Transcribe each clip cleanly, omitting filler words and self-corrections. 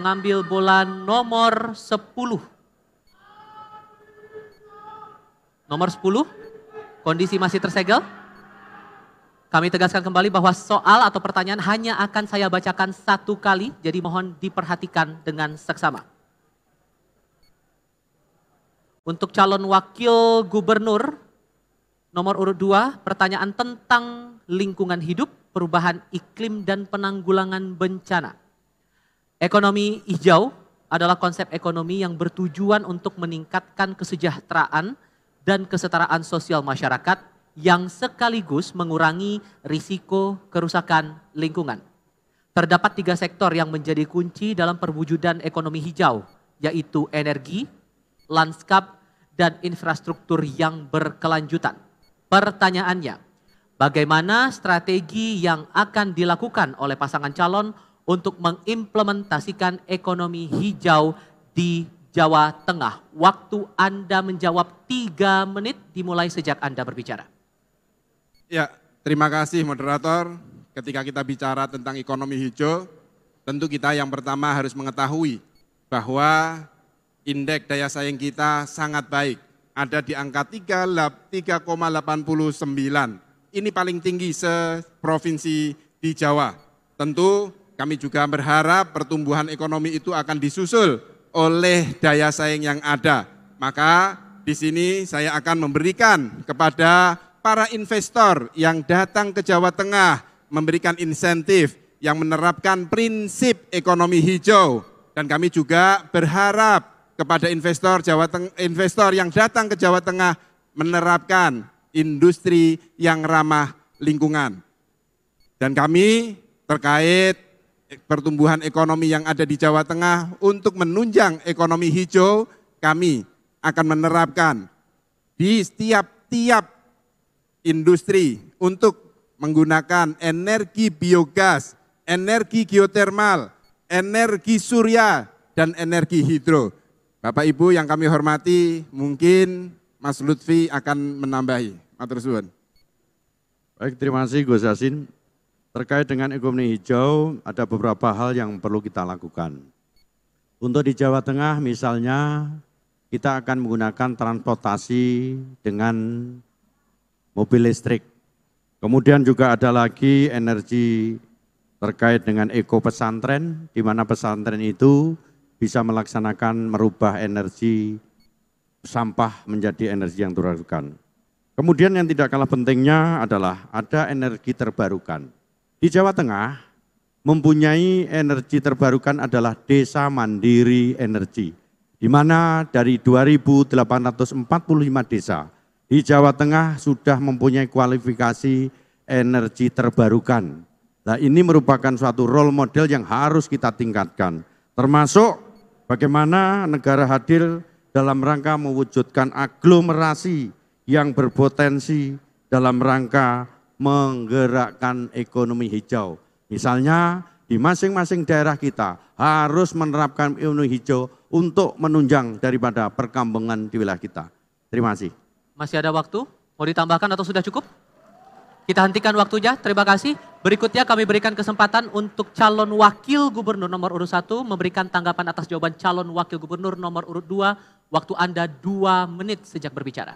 mengambil bola nomor 10. Nomor 10, kondisi masih tersegel. Kami tegaskan kembali bahwa soal atau pertanyaan hanya akan saya bacakan satu kali, jadi mohon diperhatikan dengan seksama. Untuk calon wakil gubernur nomor urut 2, pertanyaan tentang lingkungan hidup, perubahan iklim dan penanggulangan bencana. Ekonomi hijau adalah konsep ekonomi yang bertujuan untuk meningkatkan kesejahteraan dan kesetaraan sosial masyarakat yang sekaligus mengurangi risiko kerusakan lingkungan. Terdapat 3 sektor yang menjadi kunci dalam perwujudan ekonomi hijau, yaitu energi, lanskap, dan infrastruktur yang berkelanjutan. Pertanyaannya, bagaimana strategi yang akan dilakukan oleh pasangan calon untuk mengimplementasikan ekonomi hijau di Jawa Tengah? Waktu Anda menjawab 3 menit dimulai sejak Anda berbicara. Ya, terima kasih moderator. Ketika kita bicara tentang ekonomi hijau, tentu kita yang pertama harus mengetahui bahwa indeks daya saing kita sangat baik. Ada di angka 3,89. Ini paling tinggi se-provinsi di Jawa. Tentu kami juga berharap pertumbuhan ekonomi itu akan disusul oleh daya saing yang ada. Maka di sini saya akan memberikan kepada para investor yang datang ke Jawa Tengah, memberikan insentif yang menerapkan prinsip ekonomi hijau. Dan kami juga berharap kepada investor yang datang ke Jawa Tengah menerapkan industri yang ramah lingkungan. Dan kami terkait pertumbuhan ekonomi yang ada di Jawa Tengah untuk menunjang ekonomi hijau, kami akan menerapkan di tiap industri untuk menggunakan energi biogas, energi geotermal, energi surya, dan energi hidro. Bapak Ibu yang kami hormati, mungkin Mas Lutfi akan menambahi. Matur suwun. Baik, terima kasih Gus Yassin. Terkait dengan ekonomi hijau, ada beberapa hal yang perlu kita lakukan. Untuk di Jawa Tengah misalnya, kita akan menggunakan transportasi dengan mobil listrik. Kemudian juga ada lagi energi terkait dengan eko pesantren, di mana pesantren itu bisa melaksanakan merubah energi sampah menjadi energi yang terbarukan. Kemudian yang tidak kalah pentingnya adalah ada energi terbarukan. Di Jawa Tengah mempunyai energi terbarukan adalah Desa Mandiri Energi, di mana dari 2.845 desa di Jawa Tengah sudah mempunyai kualifikasi energi terbarukan. Nah, ini merupakan suatu role model yang harus kita tingkatkan, termasuk bagaimana negara hadir dalam rangka mewujudkan aglomerasi yang berpotensi dalam rangka menggerakkan ekonomi hijau. Misalnya di masing-masing daerah kita harus menerapkan ekonomi hijau untuk menunjang daripada perkampungan di wilayah kita. Terima kasih. Masih ada waktu? Mau ditambahkan atau sudah cukup? Kita hentikan waktunya, terima kasih. Berikutnya kami berikan kesempatan untuk calon wakil gubernur nomor urut 1 memberikan tanggapan atas jawaban calon wakil gubernur nomor urut 2. Waktu Anda 2 menit sejak berbicara.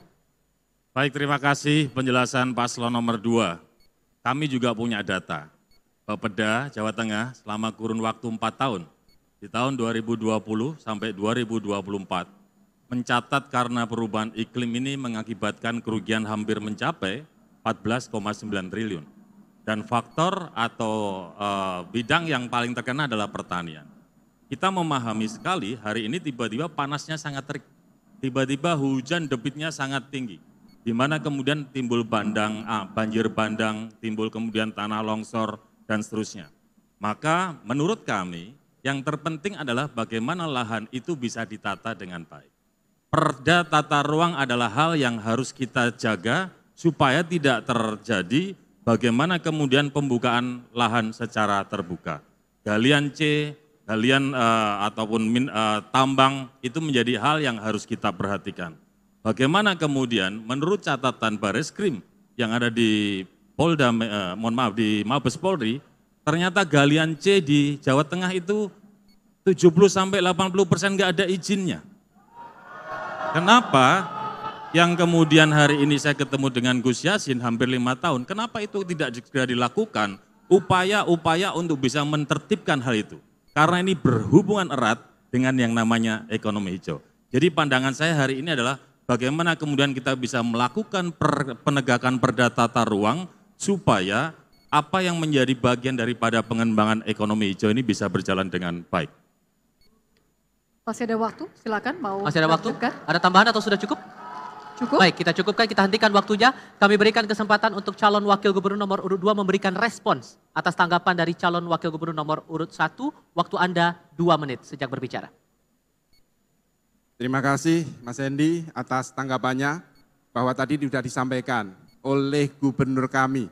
Baik, terima kasih penjelasan paslon nomor 2. Kami juga punya data. Bapeda Jawa Tengah selama kurun waktu 4 tahun, di tahun 2020 sampai 2024, mencatat karena perubahan iklim ini mengakibatkan kerugian hampir mencapai 14,9 triliun. Dan faktor atau bidang yang paling terkena adalah pertanian. Kita memahami sekali hari ini tiba-tiba panasnya sangat terik, tiba-tiba hujan debitnya sangat tinggi, di mana kemudian timbul banjir bandang, timbul kemudian tanah longsor, dan seterusnya. Maka menurut kami yang terpenting adalah bagaimana lahan itu bisa ditata dengan baik. Perda tata ruang adalah hal yang harus kita jaga supaya tidak terjadi bagaimana kemudian pembukaan lahan secara terbuka. Galian C, galian ataupun tambang itu menjadi hal yang harus kita perhatikan. Bagaimana kemudian menurut catatan Bareskrim yang ada di Polda, di Mabes Polri, ternyata galian C di Jawa Tengah itu 70-80% nggak ada izinnya. Kenapa? Yang kemudian hari ini saya ketemu dengan Gus Yassin hampir 5 tahun, kenapa itu tidak segera dilakukan? Upaya-upaya untuk bisa menertibkan hal itu. Karena ini berhubungan erat dengan yang namanya ekonomi hijau. Jadi pandangan saya hari ini adalah bagaimana kemudian kita bisa melakukan penegakan perda tata ruang supaya apa yang menjadi bagian daripada pengembangan ekonomi hijau ini bisa berjalan dengan baik. Masih ada waktu, silakan mau Masih ada waktu? lanjutkan. Ada tambahan atau sudah cukup? Cukup? Baik, kita cukupkan, kita hentikan waktunya. Kami berikan kesempatan untuk calon wakil gubernur nomor urut 2 memberikan respons atas tanggapan dari calon wakil gubernur nomor urut 1. Waktu Anda 2 menit sejak berbicara. Terima kasih Mas Hendy atas tanggapannya bahwa tadi sudah disampaikan oleh gubernur kami,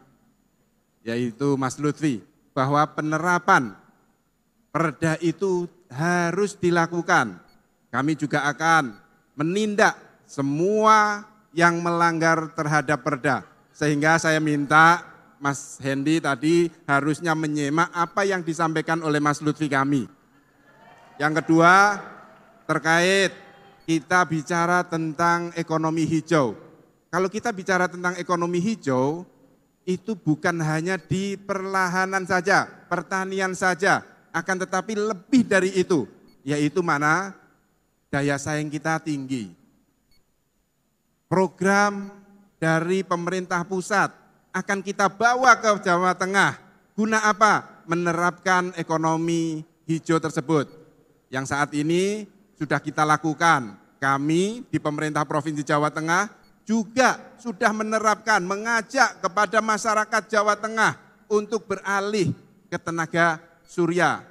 yaitu Mas Lutfi, bahwa penerapan perda itu harus dilakukan. Kami juga akan menindak semua yang melanggar terhadap perda. Sehingga saya minta Mas Hendy tadi harusnya menyimak apa yang disampaikan oleh Mas Lutfi kami. Yang kedua, terkait kita bicara tentang ekonomi hijau. Kalau kita bicara tentang ekonomi hijau, itu bukan hanya di perlahanan saja, pertanian saja, akan tetapi lebih dari itu, yaitu mana daya saing kita tinggi. Program dari pemerintah pusat akan kita bawa ke Jawa Tengah. Guna apa? Menerapkan ekonomi hijau tersebut. Yang saat ini sudah kita lakukan. Kami di pemerintah Provinsi Jawa Tengah juga sudah menerapkan, mengajak kepada masyarakat Jawa Tengah untuk beralih ke tenaga surya.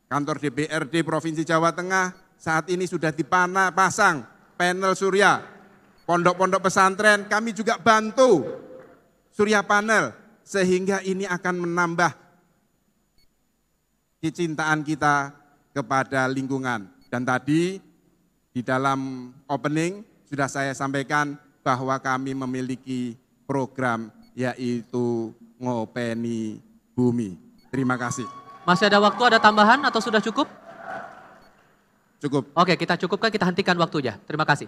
Kantor DPRD Provinsi Jawa Tengah saat ini sudah dipasang panel surya. Pondok-pondok pesantren kami juga bantu surya panel, sehingga ini akan menambah kecintaan kita kepada lingkungan. Dan tadi di dalam opening sudah saya sampaikan bahwa kami memiliki program yaitu Ngopeni Bumi. Terima kasih. Masih ada waktu, ada tambahan atau sudah cukup? Cukup. Oke, kita cukupkan, kita hentikan waktunya. Terima kasih.